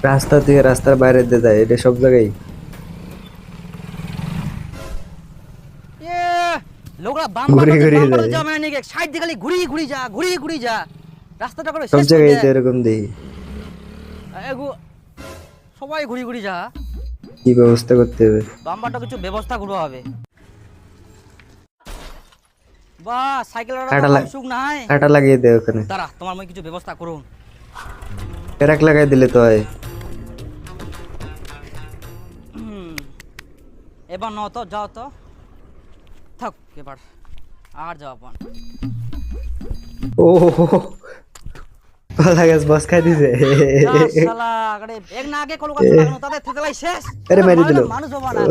রাস্তা থেকে রাস্তার বাইরে দিয়ে যায়, এটা সব জায়গায়। এ লোকরা বাম ঘুরে বাটাতে ঘুরে বাম বাটাতে যায়, যা মানে নাকি সাইড দিয়ে খালি ঘুরি ঘুরি যা ঘুরি ঘুরি যা রাস্তাটা করে সব শেষ করে জায়গায় দে তো এরকম দেখি। সবাই ঘুরি ঘুরি যা কি ব্যবস্থা করতে হবে? বাম বাটা কিছু ব্যবস্থা করতে হবে বা সাইকেলের কাটা কম সুখ নাই কাটা লাগিয়ে দে ওখানে, দাঁড়া তোমার মই কিছু ব্যবস্থা করুন পেরাক লাগাই দিলে তো হয়। এবার ন তো যাও তো থাক এবার আর যাও আপন ও কলা গাছ বস খাই দিছে। শালা আরে এক না আগে কলকাতা লাগানো তাদের থেতলাই শেষ আরে মেরে দিল। মানুষ হবো না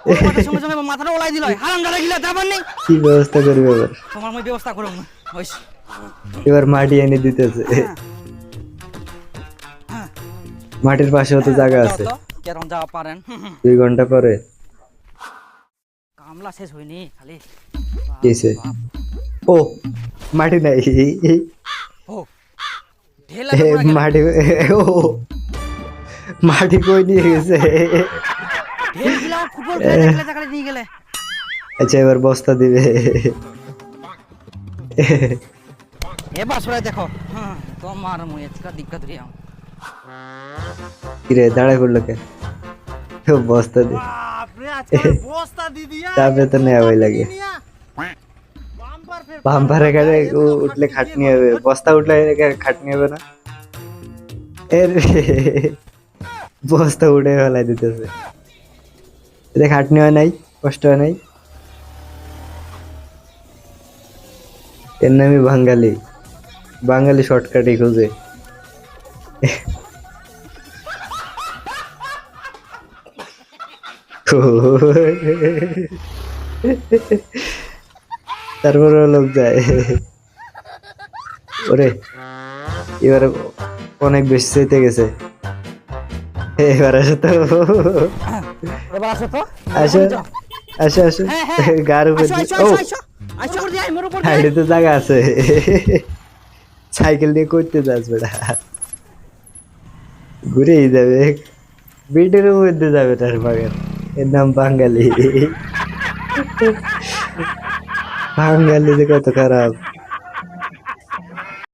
কলকাতার সঙ্গে সঙ্গে মাথাটা ওলাই দিল হারাম দাঁড়া গিলা যাবার নেই কি ব্যবস্থা করবে এবার? তোমার মই ব্যবস্থা করুন হইস এবার মাটি এনে দিতেছে। মাটির পাশেও তো জায়গা আছে। কেরম যাওয়া পারেন 2 ঘন্টা পরে কামলা শেষ হয়নি খালি কিছে? ও মাটি নাই। ও ঢেলা এ, মাটি ও মাটি কই নিয়ে গেছে? ঢেল গিলা ফুটবল খেলে দেখলে তাকালে নিয়ে গেলে আচ্ছা এবার বস্তা দিবে। এবার সরাই দেখো তোমার মই এতকা দিক্কত রিয়া কিরে দাঁড়ায় পড়লো কে? ও বস্তা দে, বাপরে আজকে বস্তা দি দিয়া চাপে তো নেওয়া ভয় লাগে। বাম্পারে গাড়ি উঠলে খাটনি হবে, বস্তা উঠলে খাটনি হবে না। এর বস্তা উঠে ফেলাই দিতেছে, এতে খাটনি হয় নাই, কষ্ট হয় নাই। এর নামই বাঙালি, বাঙালি শর্টকাটই খুঁজে। তারপরে লোক যায়। ওরে এবার অনেক বেশি চেতে গেছে। এবার আসো তো, এবার আসো তো আসো আসো আসো, গার উপর ও আইসো করে দিই মোর উপর সাইডে তো জায়গা আছে, সাইকেল দিয়ে করতে যাস বেটা, ঘুরেই যাবে, বিটের মধ্যে যাবে তার বাগান। এর নাম বাঙালি। বাঙালি যে কত খারাপ।